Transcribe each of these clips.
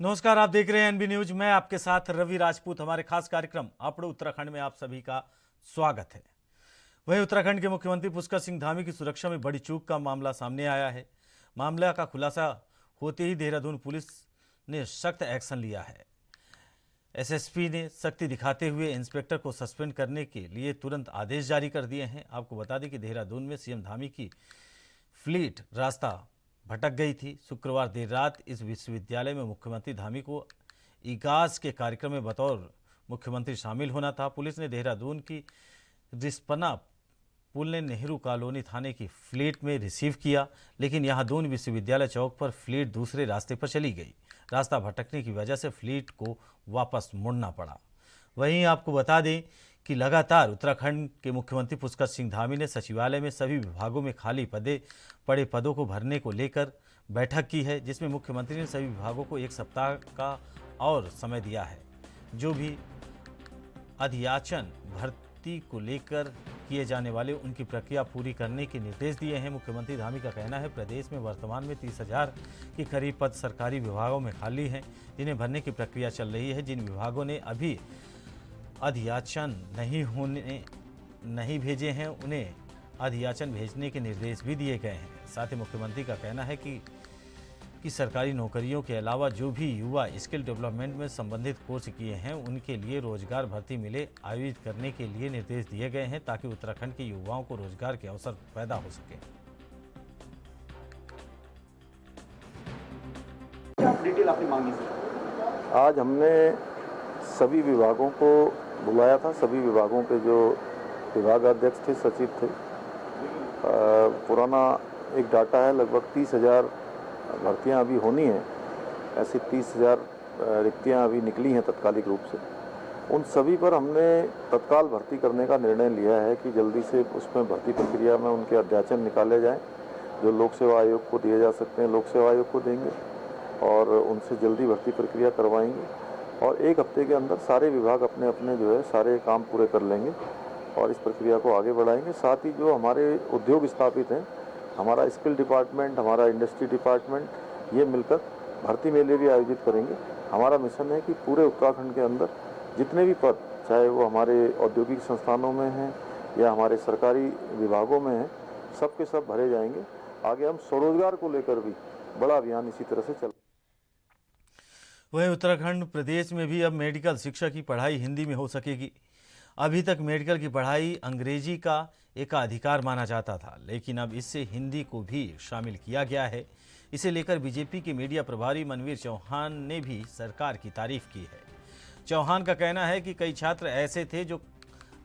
नमस्कार, आप देख रहे हैं एनबी न्यूज। मैं आपके साथ रवि राजपूत। हमारे खास कार्यक्रम अपड़ो उत्तराखंड में आप सभी का स्वागत है। वहीं उत्तराखंड के मुख्यमंत्री पुष्कर सिंह धामी की सुरक्षा में बड़ी चूक का मामला सामने आया है। मामला का खुलासा होते ही देहरादून पुलिस ने सख्त एक्शन लिया है। एसएसपी ने सख्ती दिखाते हुए इंस्पेक्टर को सस्पेंड करने के लिए तुरंत आदेश जारी कर दिए हैं। आपको बता दें कि देहरादून में सीएम धामी की फ्लीट रास्ता भटक गई थी। शुक्रवार देर रात इस विश्वविद्यालय में मुख्यमंत्री धामी को इगास के कार्यक्रम में बतौर मुख्यमंत्री शामिल होना था। पुलिस ने देहरादून की रिस्पना पुल ने नेहरू कॉलोनी थाने की फ्लीट में रिसीव किया, लेकिन यहां दून विश्वविद्यालय चौक पर फ्लीट दूसरे रास्ते पर चली गई। रास्ता भटकने की वजह से फ्लीट को वापस मुड़ना पड़ा। वहीं आपको बता दें कि लगातार उत्तराखंड के मुख्यमंत्री पुष्कर सिंह धामी ने सचिवालय में सभी विभागों में खाली पड़े पदों को भरने को लेकर बैठक की है, जिसमें मुख्यमंत्री ने सभी विभागों को 1 सप्ताह का और समय दिया है। जो भी अध्याचन भर्ती को लेकर किए जाने वाले उनकी प्रक्रिया पूरी करने के निर्देश दिए हैं। मुख्यमंत्री धामी का कहना है प्रदेश में वर्तमान में 30,000 के करीब पद सरकारी विभागों में खाली हैं, जिन्हें भरने की प्रक्रिया चल रही है। जिन विभागों ने अभी अध्याचन नहीं भेजे हैं, उन्हें अध्याचन भेजने के निर्देश भी दिए गए हैं। साथ ही मुख्यमंत्री का कहना है कि सरकारी नौकरियों के अलावा जो भी युवा स्किल डेवलपमेंट में संबंधित कोर्स किए हैं, उनके लिए रोजगार भर्ती मेले आयोजित करने के लिए निर्देश दिए गए हैं, ताकि उत्तराखंड के युवाओं को रोजगार के अवसर पैदा हो सके। डिटेल आपने मांगी सर? आज हमने सभी विभागों को बुलाया था। सभी विभागों के जो विभागाध्यक्ष थे, सचिव थे। पुराना एक डाटा है, लगभग 30,000 भर्तियां अभी होनी हैं। ऐसी 30,000 रिक्तियां अभी निकली हैं तत्कालिक रूप से। उन सभी पर हमने तत्काल भर्ती करने का निर्णय लिया है कि जल्दी से उसमें भर्ती प्रक्रिया में उनके अध्याचन निकाले जाएं। जो लोक सेवा आयोग को दिए जा सकते हैं, लोक सेवा आयोग को देंगे और उनसे जल्दी भर्ती प्रक्रिया करवाएंगे। और 1 हफ्ते के अंदर सारे विभाग अपने अपने जो है सारे काम पूरे कर लेंगे और इस प्रक्रिया को आगे बढ़ाएंगे। साथ ही जो हमारे उद्योग स्थापित हैं, हमारा स्किल डिपार्टमेंट, हमारा इंडस्ट्री डिपार्टमेंट, ये मिलकर भर्ती मेले भी आयोजित करेंगे। हमारा मिशन है कि पूरे उत्तराखंड के अंदर जितने भी पद, चाहे वो हमारे औद्योगिक संस्थानों में हैं या हमारे सरकारी विभागों में हैं, सब के सब भरे जाएंगे। आगे हम स्वरोजगार को लेकर भी बड़ा अभियान इसी तरह से चल। वहीं उत्तराखंड प्रदेश में भी अब मेडिकल शिक्षा की पढ़ाई हिंदी में हो सकेगी। अभी तक मेडिकल की पढ़ाई अंग्रेजी का एकाधिकार माना जाता था, लेकिन अब इससे हिंदी को भी शामिल किया गया है। इसे लेकर बीजेपी के मीडिया प्रभारी मनवीर चौहान ने भी सरकार की तारीफ की है। चौहान का कहना है कि कई छात्र ऐसे थे जो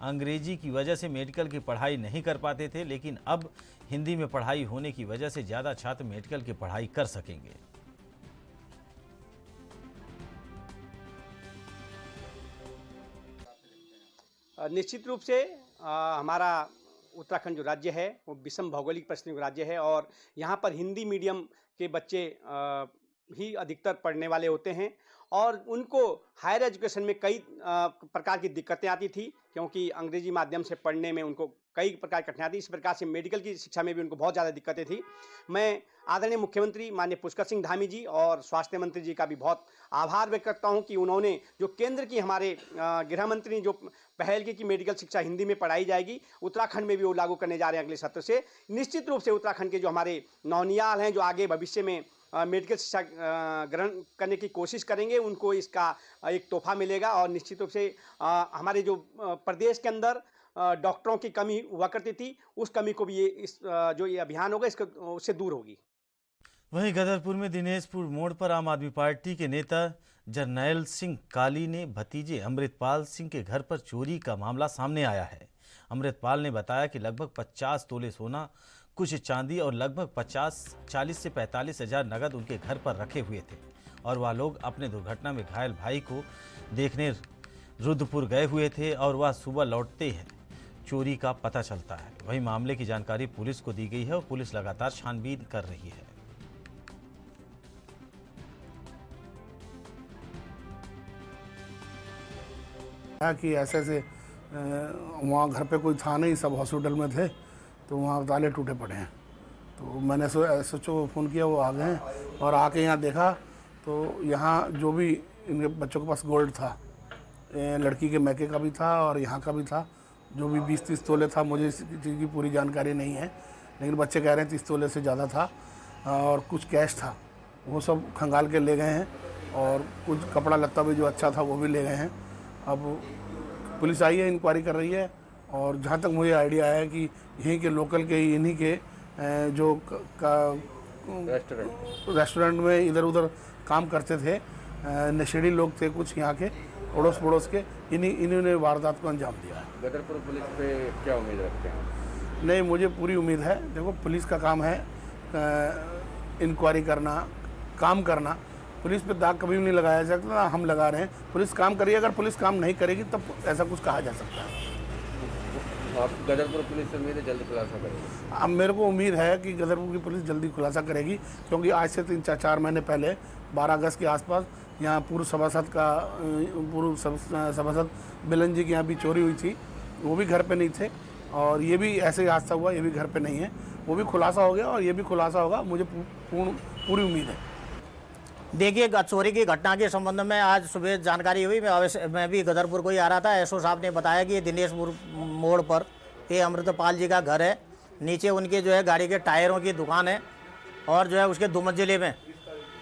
अंग्रेजी की वजह से मेडिकल की पढ़ाई नहीं कर पाते थे, लेकिन अब हिंदी में पढ़ाई होने की वजह से ज़्यादा छात्र मेडिकल की पढ़ाई कर सकेंगे। निश्चित रूप से हमारा उत्तराखंड जो राज्य है वो विषम भौगोलिक परिस्थितियों का राज्य है और यहाँ पर हिंदी मीडियम के बच्चे ही अधिकतर पढ़ने वाले होते हैं और उनको हायर एजुकेशन में कई प्रकार की दिक्कतें आती थी, क्योंकि अंग्रेजी माध्यम से पढ़ने में उनको कई प्रकार की कठिनाई थी। इस प्रकार से मेडिकल की शिक्षा में भी उनको बहुत ज़्यादा दिक्कतें थी। मैं आदरणीय मुख्यमंत्री माननीय पुष्कर सिंह धामी जी और स्वास्थ्य मंत्री जी का भी बहुत आभार व्यक्त करता हूं कि उन्होंने जो केंद्र की हमारे गृह मंत्री ने जो पहल की कि मेडिकल शिक्षा हिंदी में पढ़ाई जाएगी, उत्तराखंड में भी वो लागू करने जा रहे हैं अगले सत्र से। निश्चित रूप से उत्तराखंड के जो हमारे नौनियाल हैं, जो आगे भविष्य में मेडिकल शिक्षा ग्रहण करने की कोशिश करेंगे, उनको इसका एक तोहफा मिलेगा और निश्चित रूप से हमारे जो प्रदेश के अंदर डॉक्टरों की कमी हुआ करती थी, उस कमी को भी जो ये अभियान होगा उससे दूर होगी। वहीं गदरपुर में दिनेशपुर मोड़ पर आम आदमी पार्टी के नेता जरनैल सिंह काली ने भतीजे अमृतपाल सिंह के घर पर चोरी का मामला सामने आया है। अमृतपाल ने बताया कि लगभग 50 तोले सोना, कुछ चांदी और लगभग 40 से 45 हज़ार नगद उनके घर पर रखे हुए थे और वह लोग अपने दुर्घटना में घायल भाई को देखने रुद्रपुर गए हुए थे और वह सुबह लौटते हैं चोरी का पता चलता है। वहीं मामले की जानकारी पुलिस को दी गई है और पुलिस लगातार छानबीन कर रही है। कि ऐसे वहाँ घर पे कोई था नहीं, सब हॉस्पिटल में थे, तो वहाँ ताले टूटे पड़े हैं। तो मैंने SHO को फ़ोन किया, वो आ गए और आके यहाँ देखा तो यहाँ जो भी इनके बच्चों के पास गोल्ड था, लड़की के मैके का भी था और यहाँ का भी था, जो भी 20-30 तोले था, मुझे इस चीज़ की पूरी जानकारी नहीं है, लेकिन बच्चे कह रहे हैं 30 तोले से ज़्यादा था। और कुछ कैश था, वो सब खंगाल के ले गए हैं, और कुछ कपड़ा लत्ता भी जो अच्छा था वो भी ले गए हैं। अब पुलिस आई है, इंक्वायरी कर रही है, और जहाँ तक मुझे आइडिया है कि यहीं के लोकल के, इन्हीं के जो रेस्टोरेंट में इधर उधर काम करते थे, नशेड़ी लोग थे कुछ यहाँ के अड़ोस पड़ोस के, इन्होंने वारदात को अंजाम दिया है। गदरपुर पुलिस पे क्या उम्मीद रखते हैं? नहीं, मुझे पूरी उम्मीद है। देखो, पुलिस का काम है इंक्वायरी करना, काम करना। पुलिस पे दाग कभी भी नहीं लगाया जा सकता, ना हम लगा रहे हैं। पुलिस काम करिए, अगर पुलिस काम नहीं करेगी तब ऐसा कुछ कहा जा सकता है। आप गदरपुर पुलिस से उम्मीद है जल्दी खुलासा करेगी? अब मेरे को उम्मीद है कि गदरपुर की पुलिस जल्दी खुलासा करेगी, क्योंकि आज से 3-4 महीने पहले 12 अगस्त के आसपास यहाँ पूर्व सभासद बिलन जी की यहाँ भी चोरी हुई थी। वो भी घर पे नहीं थे, और ये भी ऐसे ही हादसा हुआ, ये भी घर पे नहीं है। वो भी खुलासा हो गया और ये भी खुलासा होगा, मुझे पूरी उम्मीद है। देखिए, चोरी की घटना के संबंध में आज सुबह जानकारी हुई। मैं भी गदरपुर को ही आ रहा था। एसओ साहब ने बताया कि दिनेशपुर मोड़ पर ये अमृतपाल जी का घर है, नीचे उनके जो है गाड़ी के टायरों की दुकान है, और जो है उसके 2 मंजिले में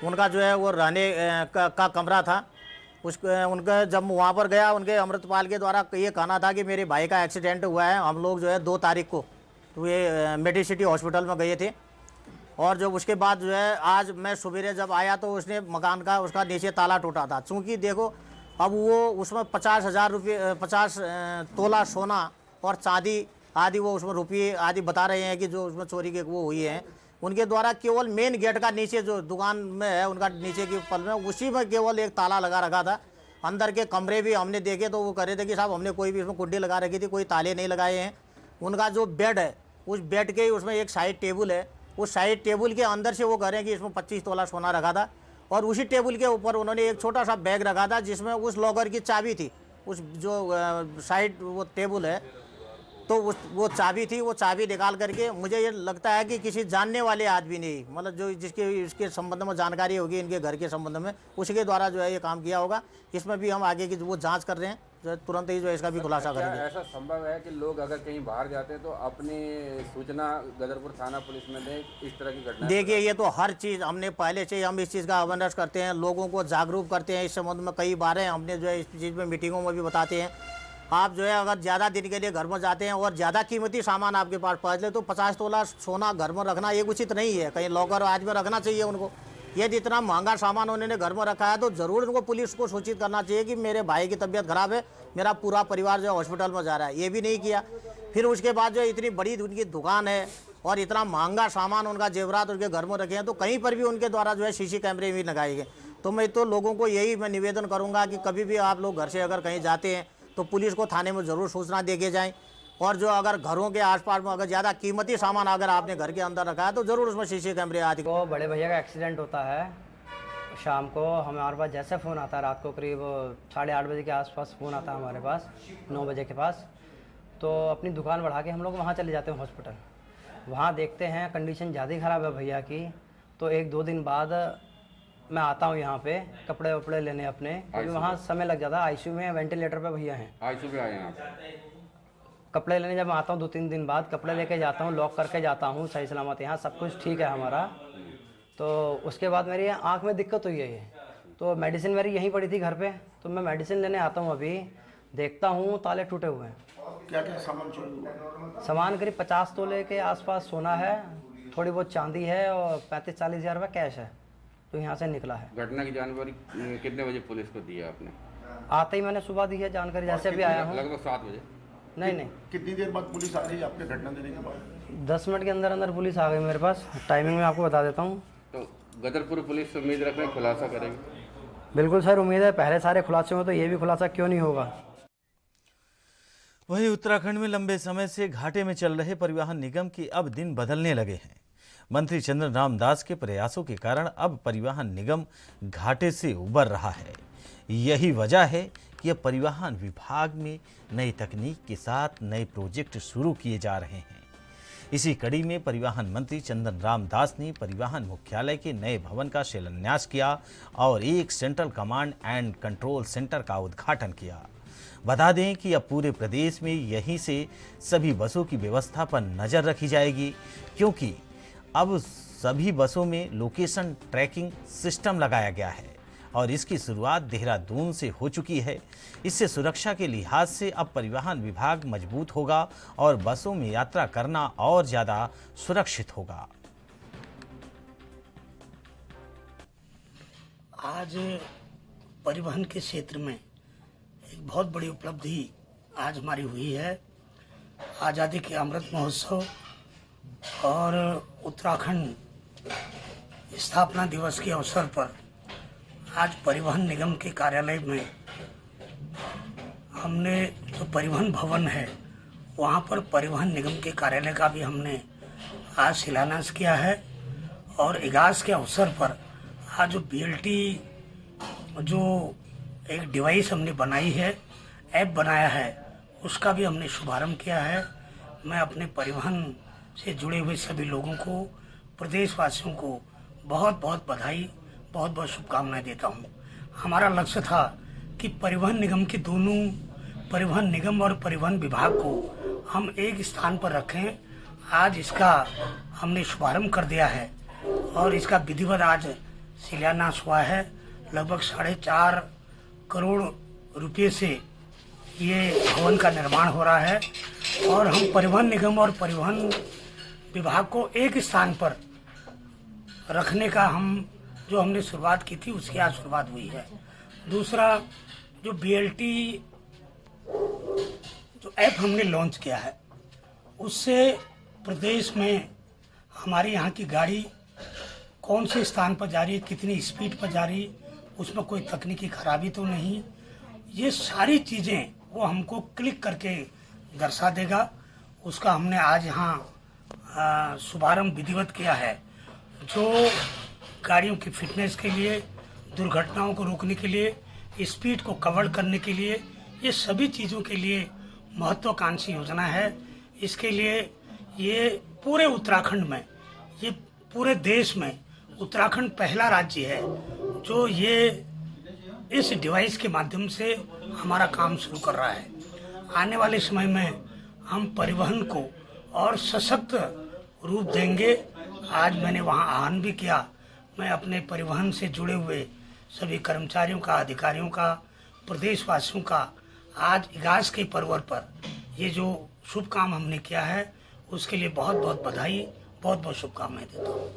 उनका जो है वो रहने का कमरा था। उनका जब वहाँ पर गया, उनके अमृतपाल के द्वारा ये कहना था कि मेरे भाई का एक्सीडेंट हुआ है, हम लोग जो है 2 तारीख को तो ये मेडिसिटी हॉस्पिटल में गए थे। और जो उसके बाद जो है आज मैं सवेरे जब आया तो उसने मकान का उसका नीचे ताला टूटा था। चूँकि देखो, अब वो उसमें 50,000 रुपये 50 तोला सोना और चांदी आदि वो उसमें रुपये आदि बता रहे हैं कि जो उसमें चोरी के वो हुई हैं। उनके द्वारा केवल मेन गेट का नीचे जो दुकान में है, उनका नीचे की पल में उसी में केवल एक ताला लगा रखा था। अंदर के कमरे भी हमने देखे तो वो कह रहे थे कि साहब हमने कोई भी उसमें कुंडी लगा रखी थी, कोई ताले नहीं लगाए हैं। उनका जो बेड है, उस बेड के उसमें एक साइड टेबल है, उस साइड टेबल के अंदर से वो कह रहे हैं कि इसमें 25 तोला सोना रखा था। और उसी टेबल के ऊपर उन्होंने एक छोटा सा बैग रखा था जिसमें उस लॉकर की चाबी थी। उस जो साइड वो टेबल है तो वो चाबी थी। वो चाबी निकाल करके मुझे ये लगता है कि किसी जानने वाले आदमी ने, मतलब जो जिसके इसके संबंध में जानकारी होगी इनके घर के संबंध में, उसके द्वारा जो है ये काम किया होगा। इसमें भी हम आगे की वो जांच कर रहे हैं, जो तुरंत ही जो इसका भी खुलासा करेंगे। ऐसा संभव है कि लोग अगर कहीं बाहर जाते हैं तो अपनी सूचना गदरपुर थाना पुलिस में दें इस तरह की घटना? देखिए, ये तो हर चीज़ हमने पहले से ही हम इस चीज़ का अवेयरनेस करते हैं, लोगों को जागरूक करते हैं इस संबंध में। कई बार हमने जो है इस चीज़ में मीटिंगों में भी बताते हैं। आप जो है अगर ज़्यादा दिन के लिए घर में जाते हैं और ज़्यादा कीमती सामान आपके पास पहुँच ले तो 50 तोला सोना घर में रखना ये उचित नहीं है। कहीं लॉकर आज में रखना चाहिए उनको। यदि इतना महंगा सामान उन्होंने घर में रखा है तो ज़रूर उनको पुलिस को सूचित करना चाहिए कि मेरे भाई की तबीयत खराब है, मेरा पूरा परिवार जो है हॉस्पिटल में जा रहा है। ये भी नहीं किया। फिर उसके बाद जो इतनी बड़ी उनकी दुकान है और इतना महंगा सामान उनका जेवरात उनके घर में रखे हैं, तो कहीं पर भी उनके द्वारा जो है सीसी कैमरे भी लगाए गए। तो मैं तो लोगों को यही मैं निवेदन करूँगा कि कभी भी आप लोग घर से अगर कहीं जाते हैं तो पुलिस को थाने में ज़रूर सूचना दे के जाएँ। और जो अगर घरों के आसपास में अगर ज़्यादा कीमती सामान अगर आपने घर के अंदर रखा है तो ज़रूर उसमें सीसी कैमरे आदि। तो बड़े भैया का एक्सीडेंट होता है शाम को, हमारे पास जैसे फ़ोन आता है रात को करीब 8:30 बजे के आसपास फ़ोन आता है हमारे पास, 9 बजे के पास। तो अपनी दुकान बढ़ा के हम लोग वहाँ चले जाते हैं हॉस्पिटल। वहाँ देखते हैं कंडीशन ज़्यादा ही ख़राब है भैया की। तो 1-2 दिन बाद मैं आता हूँ यहाँ पे कपड़े वपड़े लेने अपने, क्योंकि वहाँ समय लग जाता है। आईसीयू में वेंटिलेटर पे भैया हैं। आईसीयू पे आए हैं आप? कपड़े लेने जब मैं आता हूँ 2-3 दिन बाद कपड़े लेके जाता हूँ, लॉक करके जाता हूँ सही सलामत। यहाँ सब कुछ ठीक है हमारा। तो उसके बाद मेरी आँख में दिक्कत हुई है ये, तो मेडिसिन मेरी यहीं पड़ी थी घर पे। तो मैं मेडिसिन लेने आता हूँ, अभी देखता हूँ ताले टूटे हुए हैं। क्या क्या सामान चोरी हुआ? सामान करीब 50 तोले के आसपास सोना है, थोड़ी बहुत चांदी है और 35-40 हज़ार रुपये कैश है। तो यहाँ से निकला है। घटना की जानकारी कितने बजे पुलिस को दी आपने? आते ही मैंने सुबह दी है जानकारी, जैसे भी आया हूँ। लगभग 7 बजे? नहीं, कितनी देर बाद पुलिस आ रही है आपके घटना देने के बाद? 10 मिनट के अंदर अंदर पुलिस आ गई मेरे पास। टाइमिंग में आपको बता देता हूँ। तो गदरपुर पुलिस से उम्मीद रख रहे हैं खुलासा करेगी? बिल्कुल सर, उम्मीद है। पहले सारे खुलासे हुए तो ये भी खुलासा क्यों नहीं होगा। वहीं उत्तराखंड में लंबे समय से घाटे में चल रहे परिवहन निगम के अब दिन बदलने लगे हैं। मंत्री चंद्र राम दास के प्रयासों के कारण अब परिवहन निगम घाटे से उबर रहा है। यही वजह है कि अब परिवहन विभाग में नई तकनीक के साथ नए प्रोजेक्ट शुरू किए जा रहे हैं। इसी कड़ी में परिवहन मंत्री चंदन राम दास ने परिवहन मुख्यालय के नए भवन का शिलान्यास किया और एक central command and control centre का उद्घाटन किया। बता दें कि अब पूरे प्रदेश में यहीं से सभी बसों की व्यवस्था पर नज़र रखी जाएगी, क्योंकि अब सभी बसों में लोकेशन ट्रैकिंग सिस्टम लगाया गया है और इसकी शुरुआत देहरादून से हो चुकी है। इससे सुरक्षा के लिहाज से अब परिवहन विभाग मजबूत होगा और बसों में यात्रा करना और ज़्यादा सुरक्षित होगा। आज परिवहन के क्षेत्र में एक बहुत बड़ी उपलब्धि आज हमारी हुई है। आज़ादी के अमृत महोत्सव और उत्तराखंड स्थापना दिवस के अवसर पर आज परिवहन निगम के कार्यालय में हमने जो परिवहन भवन है वहाँ पर परिवहन निगम के कार्यालय का भी हमने आज शिलान्यास किया है। और इगास के अवसर पर आज जो BLT जो एक डिवाइस हमने बनाई है, ऐप बनाया है, उसका भी हमने शुभारंभ किया है। मैं अपने परिवहन से जुड़े हुए सभी लोगों को, प्रदेशवासियों को बहुत बहुत बधाई, बहुत बहुत शुभकामनाएं देता हूं। हमारा लक्ष्य था कि परिवहन निगम के दोनों, परिवहन निगम और परिवहन विभाग को हम एक स्थान पर रखें। आज इसका हमने शुभारंभ कर दिया है और इसका विधिवत आज शिलान्यास हुआ है। लगभग 4.5 करोड़ रुपये से ये भवन का निर्माण हो रहा है और हम परिवहन निगम और परिवहन विभाग को एक स्थान पर रखने का जो हमने शुरुआत की थी उसकी आज शुरुआत हुई है। दूसरा, जो BLT जो ऐप हमने लॉन्च किया है, उससे प्रदेश में हमारे यहाँ की गाड़ी कौन से स्थान पर जा रही है, कितनी स्पीड पर जा रही है, उसमें कोई तकनीकी खराबी तो नहीं, ये सारी चीज़ें वो हमको क्लिक करके दर्शा देगा। उसका हमने आज यहाँ शुभारंभ विधिवत किया है, जो गाड़ियों की फिटनेस के लिए, दुर्घटनाओं को रोकने के लिए, स्पीड को कवर करने के लिए, ये सभी चीज़ों के लिए महत्वाकांक्षी योजना है। इसके लिए ये पूरे उत्तराखंड में, ये पूरे देश में उत्तराखंड पहला राज्य है जो ये इस डिवाइस के माध्यम से हमारा काम शुरू कर रहा है। आने वाले समय में हम परिवहन को और सशक्त रूप देंगे। आज मैंने वहां आह्वान भी किया। मैं अपने परिवहन से जुड़े हुए सभी कर्मचारियों का, अधिकारियों का, प्रदेशवासियों का आज इगास के पर्व पर ये जो शुभ काम हमने किया है उसके लिए बहुत बहुत बधाई, बहुत बहुत शुभकामनाएं देता हूँ।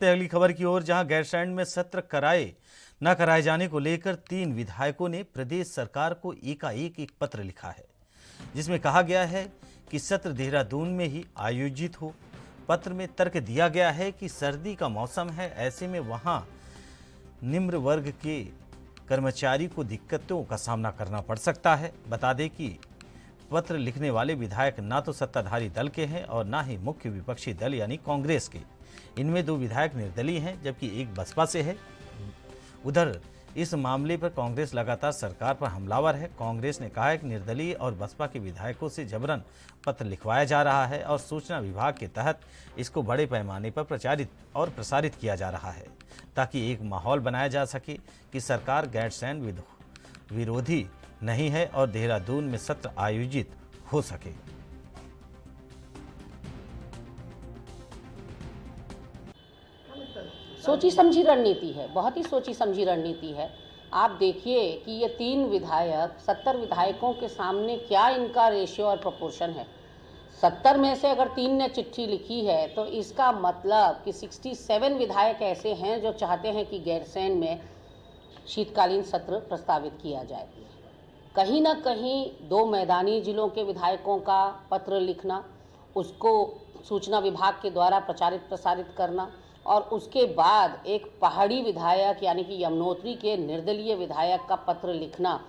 अगली खबर की ओर, जहां गैरसैंण में सत्र न कराए जाने को लेकर 3 विधायकों ने प्रदेश सरकार को एकाएक एक पत्र लिखा है, जिसमें कहा गया है कि सत्र देहरादून में ही आयोजित हो। पत्र में तर्क दिया गया है कि सर्दी का मौसम है, ऐसे में वहां निम्न वर्ग के कर्मचारी को दिक्कतों का सामना करना पड़ सकता है। बता दें कि पत्र लिखने वाले विधायक ना तो सत्ताधारी दल के हैं और ना ही मुख्य विपक्षी दल यानी कांग्रेस के। इनमें 2 विधायक निर्दलीय हैं, जबकि एक बसपा से है। उधर इस मामले पर कांग्रेस लगातार सरकार पर हमलावर है। कांग्रेस ने कहा है कि निर्दलीय और बसपा के विधायकों से जबरन पत्र लिखवाया जा रहा है और सूचना विभाग के तहत इसको बड़े पैमाने पर प्रचारित और प्रसारित किया जा रहा है, ताकि एक माहौल बनाया जा सके कि सरकार गैरसैंण विरोधी नहीं है और देहरादून में सत्र आयोजित हो सके। सोची समझी रणनीति है, बहुत ही सोची समझी रणनीति है। आप देखिए कि ये 3 विधायक 70 विधायकों के सामने क्या इनका रेशियो और प्रोपोर्शन है। 70 में से अगर 3 ने चिट्ठी लिखी है तो इसका मतलब कि 67 विधायक ऐसे हैं जो चाहते हैं कि गैरसैंण में शीतकालीन सत्र प्रस्तावित किया जाए। कहीं ना कहीं 2 मैदानी जिलों के विधायकों का पत्र लिखना, उसको सूचना विभाग के द्वारा प्रचारित प्रसारित करना और उसके बाद एक पहाड़ी विधायक यानी कि यमुनोत्री के निर्दलीय विधायक का पत्र लिखना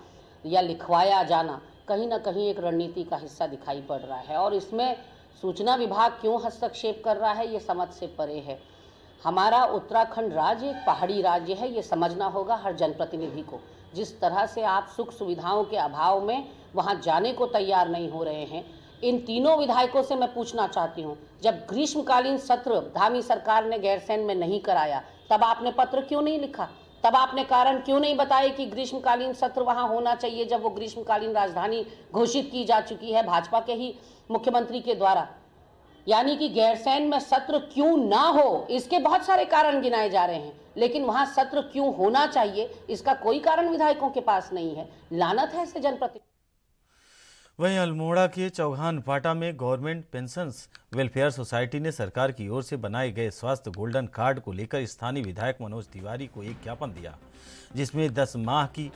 या लिखवाया जाना कहीं ना कहीं एक रणनीति का हिस्सा दिखाई पड़ रहा है। और इसमें सूचना विभाग क्यों हस्तक्षेप कर रहा है ये समझ से परे है। हमारा उत्तराखंड राज्य एक पहाड़ी राज्य है, ये समझना होगा हर जनप्रतिनिधि को। जिस तरह से आप सुख सुविधाओं के अभाव में वहाँ जाने को तैयार नहीं हो रहे हैं, इन तीनों विधायकों से मैं पूछना चाहती हूं, जब ग्रीष्मकालीन सत्र धामी सरकार ने गैरसैंण में नहीं कराया, तब आपने पत्र क्यों नहीं लिखा? तब आपने कारण क्यों नहीं बताए कि ग्रीष्मकालीन सत्र वहां होना चाहिए, जब वो ग्रीष्मकालीन राजधानी घोषित की जा चुकी है भाजपा के ही मुख्यमंत्री के द्वारा? यानी कि गैरसैंण में सत्र क्यों ना हो, इसके बहुत सारे कारण गिनाए जा रहे हैं, लेकिन वहां सत्र क्यों होना चाहिए, इसका कोई कारण विधायकों के पास नहीं है। लानत है ऐसे जनप्रतिनिधि। वहीं अल्मोड़ा के चौहान फाटा में गवर्नमेंट पेंशन्स वेलफेयर सोसाइटी ने सरकार की ओर से बनाए गए स्वास्थ्य गोल्डन कार्ड को लेकर स्थानीय विधायक मनोज तिवारी को एक ज्ञापन दिया, जिसमें 10 माह की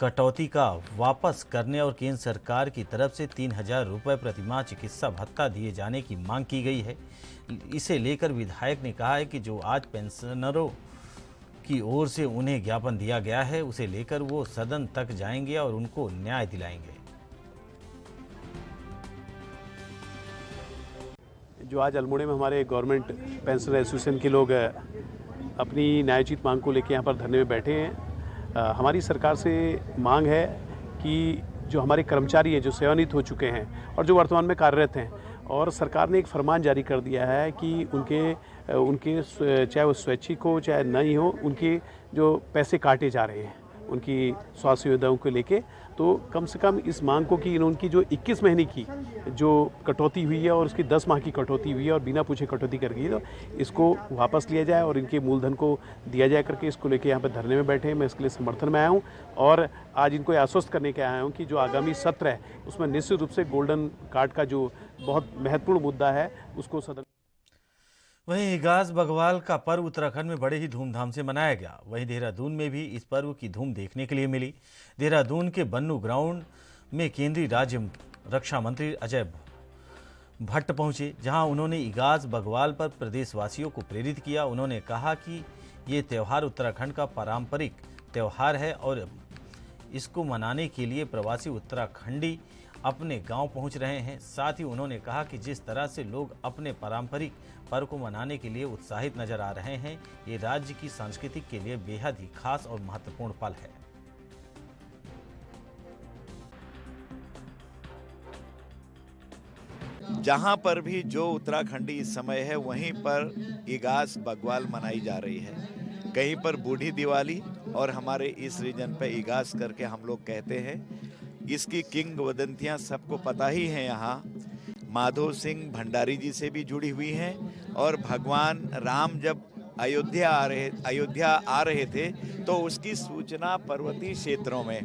कटौती का वापस करने और केंद्र सरकार की तरफ से 3000 रुपये प्रतिमाह चिकित्सा भत्ता दिए जाने की मांग की गई है। इसे लेकर विधायक ने कहा है कि जो आज पेंशनरों की ओर से उन्हें ज्ञापन दिया गया है, उसे लेकर वो सदन तक जाएंगे और उनको न्याय दिलाएंगे। जो आज अल्मोड़े में हमारे गवर्नमेंट पेंशनर एसोसिएशन के लोग अपनी न्यायोचित मांग को लेकर यहाँ पर धरने में बैठे हैं। हमारी सरकार से मांग है कि जो हमारे कर्मचारी हैं, जो सेवानिवृत्त हो चुके हैं और जो वर्तमान में कार्यरत हैं, और सरकार ने एक फरमान जारी कर दिया है कि उनके चाहे वो स्वैच्छिक हो चाहे नहीं हो, उनके जो पैसे काटे जा रहे हैं उनकी स्वास्थ्य सुविधाओं को लेके, तो कम से कम इस मांग को कि उनकी जो 21 महीने की जो कटौती हुई है और उसकी 10 माह की कटौती हुई है और बिना पूछे कटौती कर गई है, तो इसको वापस लिया जाए और इनके मूलधन को दिया जाए करके इसको लेके यहाँ पर धरने में बैठे हैं। मैं इसके लिए समर्थन में आया हूँ और आज इनको आश्वस्त करने के आया हूँ कि जो आगामी सत्र है उसमें निश्चित रूप से गोल्डन कार्ड का जो बहुत महत्वपूर्ण मुद्दा है उसको सदन। वहीं इगास बग्वाल का पर्व उत्तराखंड में बड़े ही धूमधाम से मनाया गया। वहीं देहरादून में भी इस पर्व की धूम देखने के लिए मिली। देहरादून के बन्नू ग्राउंड में केंद्रीय राज्य रक्षा मंत्री अजय भट्ट पहुंचे, जहां उन्होंने इगास बग्वाल पर प्रदेशवासियों को प्रेरित किया। उन्होंने कहा कि ये त्यौहार उत्तराखंड का पारंपरिक त्यौहार है और इसको मनाने के लिए प्रवासी उत्तराखंडी अपने गांव पहुंच रहे हैं। साथ ही उन्होंने कहा कि जिस तरह से लोग अपने पारंपरिक पर्व को मनाने के लिए उत्साहित नजर आ रहे हैं, ये राज्य की संस्कृति के लिए बेहद ही खास और महत्वपूर्ण पल है। जहां पर भी जो उत्तराखंडी इस समय है, वहीं पर इगास बग्वाल मनाई जा रही है। कहीं पर बूढ़ी दिवाली और हमारे इस रीजन पे इगास करके हम लोग कहते हैं। इसकी किंवदंतियां सबको पता ही हैं। यहाँ माधो सिंह भंडारी जी से भी जुड़ी हुई हैं और भगवान राम जब अयोध्या आ रहे थे तो उसकी सूचना पर्वतीय क्षेत्रों में,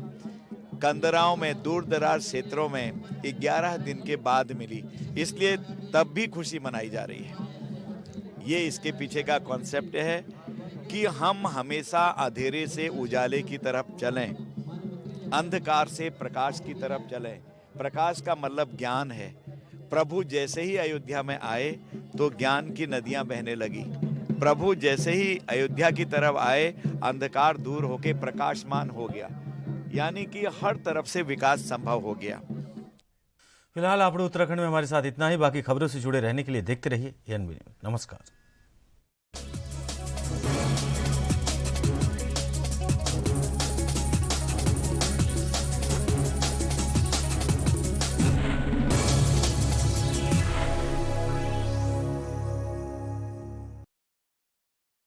कंदराओं में, दूर दराज क्षेत्रों में 11 दिन के बाद मिली, इसलिए तब भी खुशी मनाई जा रही है। ये इसके पीछे का कॉन्सेप्ट है कि हम हमेशा अंधेरे से उजाले की तरफ चलें, अंधकार से प्रकाश की तरफ चलें। प्रकाश का मतलब ज्ञान है। प्रभु जैसे ही अयोध्या में आए तो ज्ञान की नदियां बहने लगी। प्रभु जैसे ही अयोध्या की तरफ आए, अंधकार दूर होके प्रकाशमान हो गया, यानी कि हर तरफ से विकास संभव हो गया। फिलहाल आप उत्तराखंड में हमारे साथ इतना ही। बाकी खबरों से जुड़े रहने के लिए देखते रहिए एएनबी न्यूज़। नमस्कार।